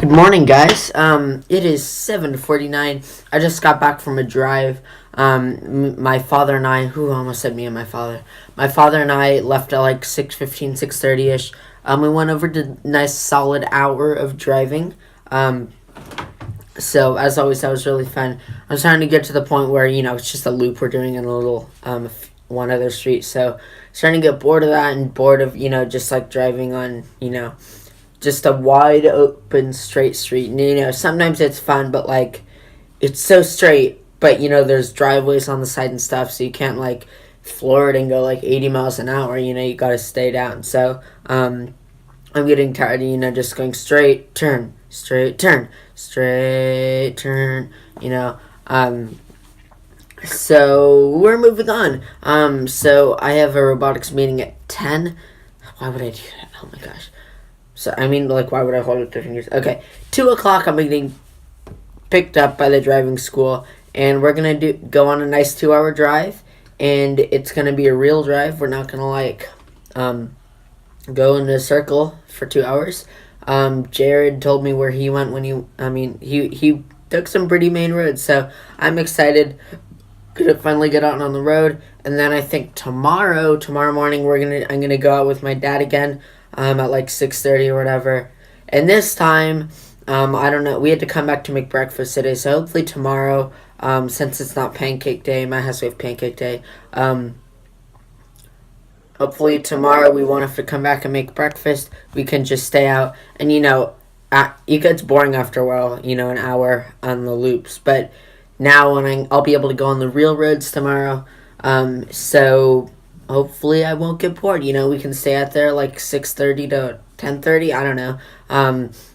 Good morning, guys. It is 7:49. I just got back from a drive. My father and I, who almost said me and my father. My father and I left at like 6:15, 6:30ish. We went over to a nice solid hour of driving. So as always, that was really fun. I'm starting to get to the point where, it's just a loop we're doing in a little, one other street. So starting to get bored of that and bored of, just like driving on, just a wide open straight street. And, sometimes it's fun, but like it's so straight, but there's driveways on the side and stuff, so you can't like floor it and go like 80 miles an hour. You gotta stay down. So I'm getting tired of just going straight turn, straight turn, straight turn. So we're moving on. So I have a robotics meeting at 10. Why would I do that? Oh my gosh. So, why would I hold it with 2 fingers? Okay, 2 o'clock, I'm getting picked up by the driving school, and we're going to go on a nice 2-hour drive, and it's going to be a real drive. We're not going to, go in a circle for 2 hours. Jared told me where he went when he took some pretty main roads, so I'm excited to finally get out on the road. And then I think tomorrow morning, I'm going to go out with my dad again. At like 6:30 or whatever. And this time, I don't know, we had to come back to make breakfast today, so hopefully tomorrow, since it's not pancake day, my house we have pancake day, hopefully tomorrow we won't have to come back and make breakfast. We can just stay out, and it gets boring after a while, an hour on the loops, but now I'll be able to go on the real roads tomorrow, so hopefully I won't get bored. We can stay out there like 6:30 to 10:30. I don't know.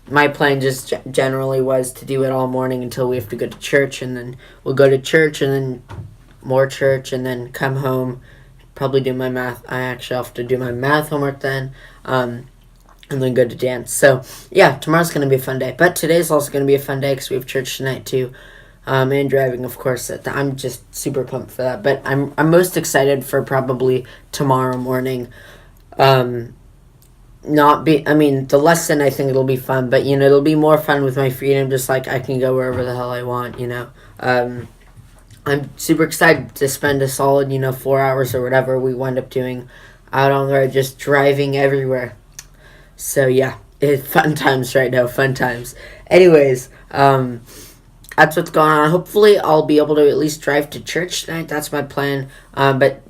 My plan just generally was to do it all morning until we have to go to church, and then we'll go to church, and then more church, and then come home, probably do my math. I actually have to do my math homework then, and then go to dance. So, yeah, tomorrow's going to be a fun day. But today's also going to be a fun day because we have church tonight too. And driving, of course. I'm just super pumped for that. But I'm most excited for probably tomorrow morning. The lesson, I think it'll be fun. But, it'll be more fun with my freedom. Just like I can go wherever the hell I want, I'm super excited to spend a solid, 4 hours or whatever we wind up doing out on the road, just driving everywhere. So, yeah, it's fun times right now. Fun times. Anyways, that's what's going on. Hopefully, I'll be able to at least drive to church tonight. That's my plan. But,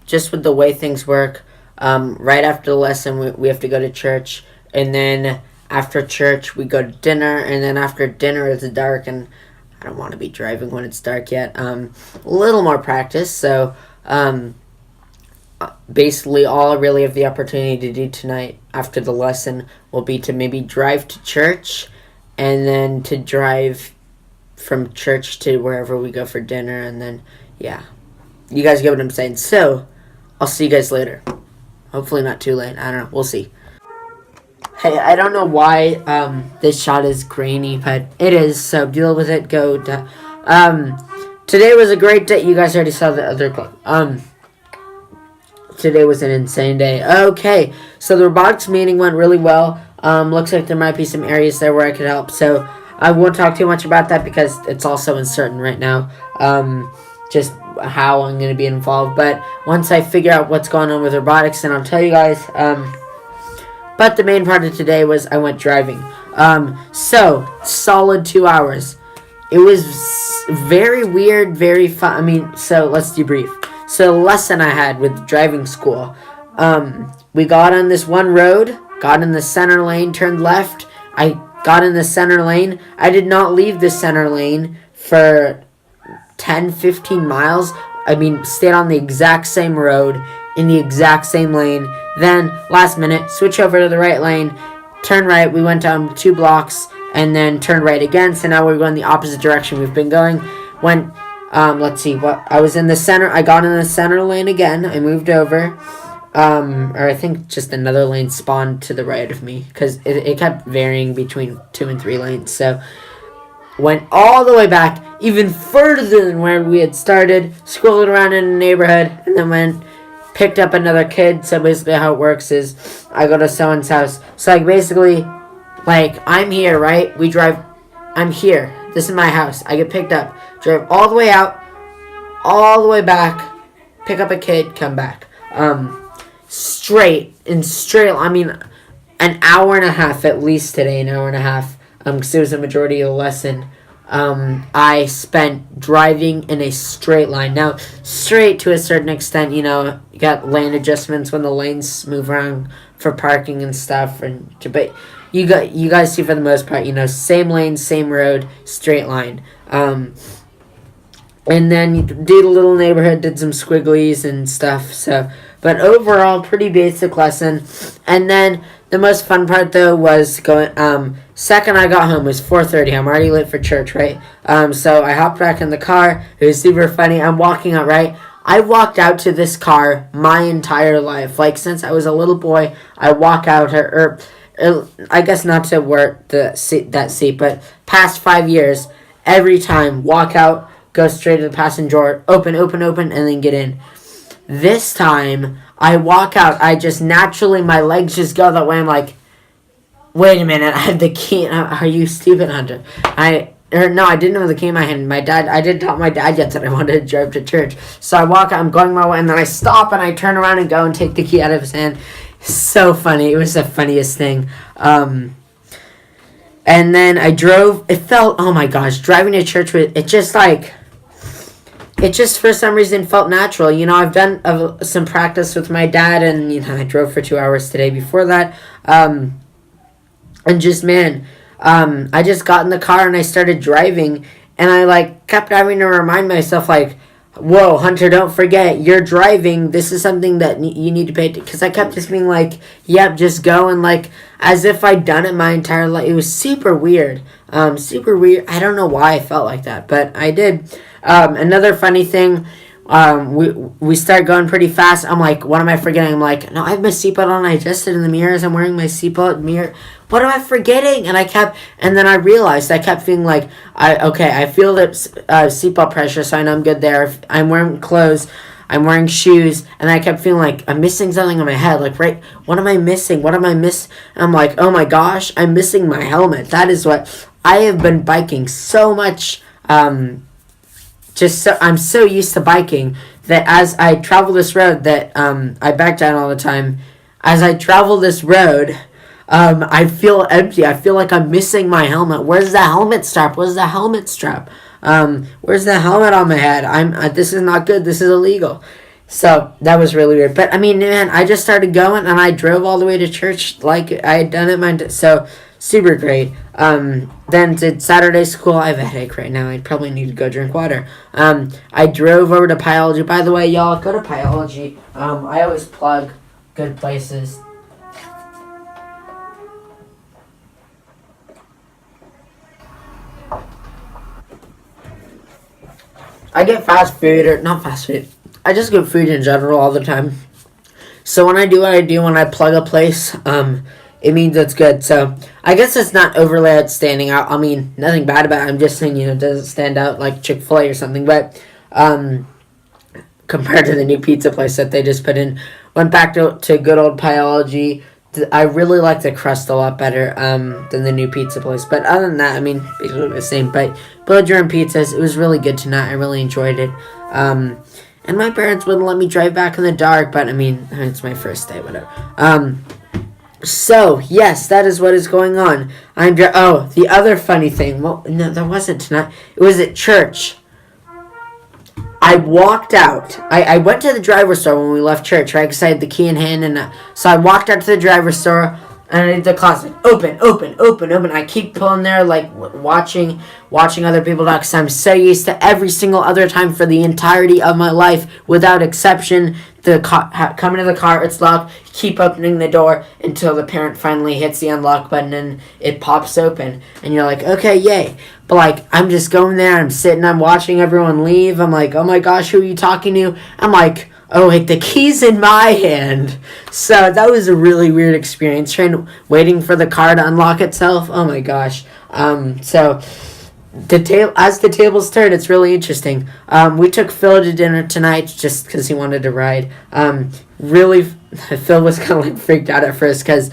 just with the way things work, right after the lesson, we have to go to church. And then after church, we go to dinner. And then after dinner, it's dark. And I don't want to be driving when it's dark yet. A little more practice. So, basically, all I really have the opportunity to do tonight after the lesson will be to maybe drive to church. And then to drive from church to wherever we go for dinner, and then, yeah. You guys get what I'm saying. So, I'll see you guys later. Hopefully not too late. I don't know. We'll see. Hey, I don't know why this shot is grainy, but it is, so deal with it. Today was a great day. You guys already saw the other clip. Today was an insane day. Okay, so the robotics meeting went really well. Looks like there might be some areas there where I could help, so I won't talk too much about that because it's also uncertain right now, just how I'm going to be involved. But once I figure out what's going on with robotics, then I'll tell you guys. But the main part of today was I went driving. So, solid 2 hours. It was very weird, very fun. So let's debrief. So the lesson I had with driving school, we got on this one road, got in the center lane, turned left. I got in the center lane. I did not leave the center lane for 10, 15 miles. Stayed on the exact same road, in the exact same lane. Then, last minute, switch over to the right lane, turn right. We went down 2 blocks, and then turned right again. So now we're going the opposite direction we've been going. I was in the center. I got in the center lane again. I moved over. Or I think just another lane spawned to the right of me, because it kept varying between 2 and 3 lanes. So, went all the way back, even further than where we had started, scrolled around in the neighborhood, and then picked up another kid. So basically how it works is I go to someone's house. So basically Like, I'm here, right? I'm here. This is my house. I get picked up. Drive all the way out, all the way back, pick up a kid, come back. Straight, I mean, an hour and a half at least today, an hour and a half, because it was the majority of the lesson. I spent driving in a straight line. Now, straight to a certain extent, you got lane adjustments when the lanes move around for parking and stuff, but you guys see for the most part, same lane, same road, straight line. And then you did a little neighborhood, did some squigglies and stuff. But overall, pretty basic lesson. And then the most fun part though was going. Second I got home, it was 4:30. I'm already late for church, right? So I hopped back in the car. It was super funny. I'm walking out, right? I walked out to this car my entire life. Like, since I was a little boy, I walk out I guess not to work that seat, but past 5 years, every time, walk out, go straight to the passenger door, open, and then get in. This time, I walk out, I just naturally, my legs just go that way. I'm like, wait a minute, I have the key. Are you stupid, Hunter? No, I didn't know the key in my hand. I didn't tell my dad yet that I wanted to drive to church. So I walk out, I'm going my way, and then I stop, and I turn around and go and take the key out of his hand. So funny. It was the funniest thing. And then I drove. It felt, oh my gosh, driving to church, it just for some reason felt natural. I've done some practice with my dad, and I drove for 2 hours today before that. And just, man, I just got in the car and I started driving, and I kept having to remind myself, whoa, Hunter, don't forget, you're driving. This is something that you need to pay attention. Because I kept just being yep, just go. And as if I'd done it my entire life. It was super weird. Super weird. I don't know why I felt like that, but I did. Another funny thing, we start going pretty fast. I'm like, what am I forgetting? I'm like, no, I have my seatbelt on. I adjusted in the mirrors. I'm wearing my seatbelt mirror. What am I forgetting? And then I realized, I kept feeling I feel that seatbelt pressure, so I know I'm good there. I'm wearing clothes, I'm wearing shoes, and I kept feeling I'm missing something in my head. Right, what am I missing? I'm like, oh my gosh, I'm missing my helmet. That is what, I have been biking so much, I'm so used to biking that as I travel this road that, I back down all the time. As I travel this road, I feel empty. I feel like I'm missing my helmet. Where's the helmet strap? Where's the helmet on my head? This is not good. This is illegal. So that was really weird. But man, I just started going and I drove all the way to church like I had done it so super great. Then did Saturday school. I have a headache right now. I probably need to go drink water. I drove over to biology. By the way, y'all, go to biology. I always plug good places. I get fast food, or not fast food. I just get food in general all the time. So when I do what I do, when I plug a place, it means it's good. So I guess it's not overly outstanding. Nothing bad about it. I'm just saying, it doesn't stand out like Chick-fil-A or something. But compared to the new pizza place that they just put in, went back to good old biology. I really like the crust a lot better than the new pizza place. But other than that, basically the same. But build your own pizzas. It was really good tonight. I really enjoyed it. And my parents wouldn't let me drive back in the dark. But, it's my first day, whatever. So, yes, that is what is going on. The other funny thing. Well, no, that wasn't tonight. It was at church. I walked out. I went to the driver's store when we left church, right? Because I had the key in hand. And so I walked out to the driver's store. And I did the classic, open. I keep pulling there, watching other people talk. Because I'm so used to every single other time for the entirety of my life, without exception, come into the car, it's locked, keep opening the door until the parent finally hits the unlock button and it pops open. And you're like, okay, yay. But, I'm just going there, I'm sitting, I'm watching everyone leave. I'm like, oh my gosh, who are you talking to? I'm like, oh, wait, the key's in my hand. So that was a really weird experience, waiting for the car to unlock itself. Oh my gosh. So as the tables turn, it's really interesting. We took Phil to dinner tonight just because he wanted to ride. Really, Phil was kind of like freaked out at first because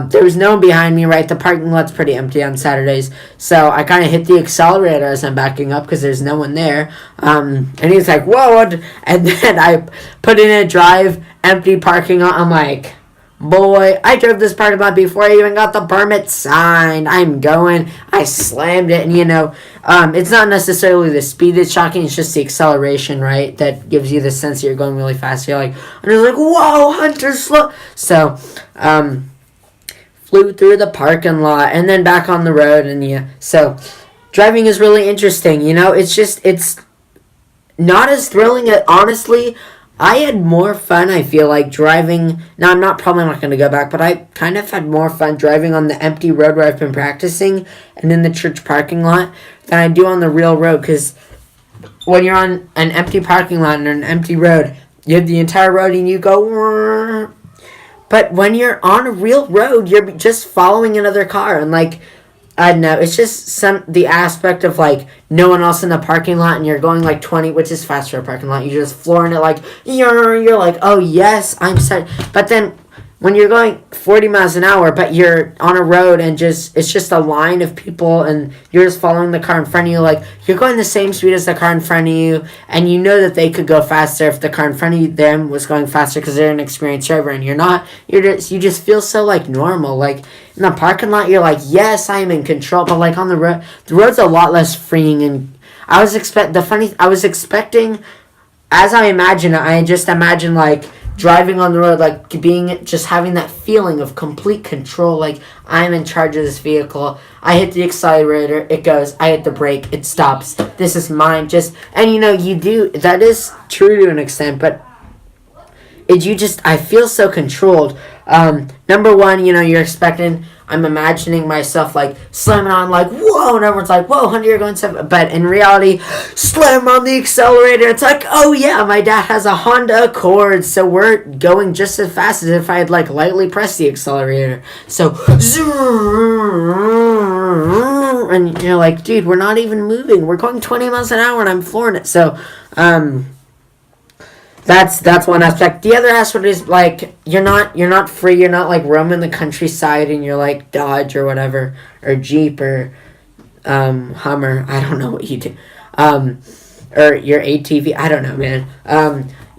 there was no one behind me, right? The parking lot's pretty empty on Saturdays. So I kind of hit the accelerator as I'm backing up because there's no one there. And he's like, whoa. And then I put in a drive, empty parking lot. I'm like, boy, I drove this parking lot before I even got the permit signed. I'm going. I slammed it. And, it's not necessarily the speed that's shocking. It's just the acceleration, right? That gives you the sense that you're going really fast. You're like, I'm just like, whoa, Hunter, slow. So, flew through the parking lot and then back on the road. And, yeah, so driving is really interesting. It's not as thrilling. Honestly, I had more fun, I feel like, driving. Now, I'm probably not going to go back, but I kind of had more fun driving on the empty road where I've been practicing and in the church parking lot than I do on the real road. Because when you're on an empty parking lot and an empty road, you have the entire road and you go. But when you're on a real road, you're just following another car. And, like, I don't know, it's just the aspect of, like, no one else in the parking lot and you're going, like, 20, which is fast for a parking lot. You're just flooring it, like, you're like, oh, yes, I'm set. But then when you're going 40 miles an hour, but you're on a road and it's just a line of people and you're just following the car in front of you, like, you're going the same speed as the car in front of you, and you know that they could go faster if the car in front of them was going faster because they're an experienced driver and you're not. You just feel so, like, normal. Like, in the parking lot, you're like, yes, I am in control. But, like, on the road, the road's a lot less freeing. And I was expecting, as I just imagine, like, driving on the road, like, just having that feeling of complete control. Like, I'm in charge of this vehicle. I hit the accelerator, it goes. I hit the brake, it stops. This is mine. That is true to an extent, but I feel so controlled. Number one, I'm imagining myself, like, slamming on, like, whoa, and everyone's like, whoa, Hunter, you're going 7, but in reality, slam on the accelerator, it's like, oh, yeah, my dad has a Honda Accord, so we're going just as fast as if I had, like, lightly pressed the accelerator, so, and you're like, dude, we're not even moving, we're going 20 miles an hour, and I'm flooring it, so, That's one aspect. The other aspect is, like, you're not free. You're not, like, roaming the countryside and you're, like, Dodge or whatever, or Jeep or Hummer. I don't know what you do. Or your ATV. I don't know, man.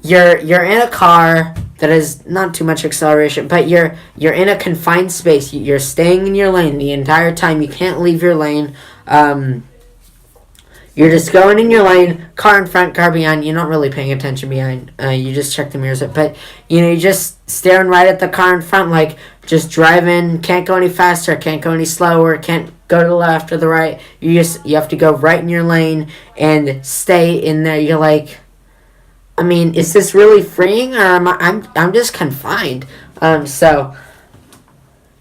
You're in a car that has not too much acceleration, but you're in a confined space. You're staying in your lane the entire time. You can't leave your lane. You're just going in your lane, car in front, car behind. You're not really paying attention behind. You just check the mirrors. But, you're just staring right at the car in front, like, just driving. Can't go any faster, can't go any slower, can't go to the left or the right. You have to go right in your lane and stay in there. You're like, I mean, is this really freeing, or I'm just confined? So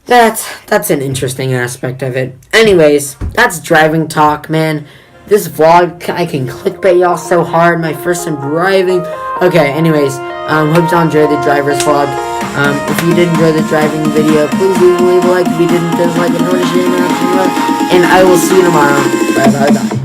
that's an interesting aspect of it. Anyways, that's driving talk, man. This vlog, I can clickbait y'all so hard. My first time driving. Okay, anyways, hope y'all enjoyed the driver's vlog. If you did enjoy the driving video, please leave a like. If you didn't, dislike it, and I will see you tomorrow. Bye.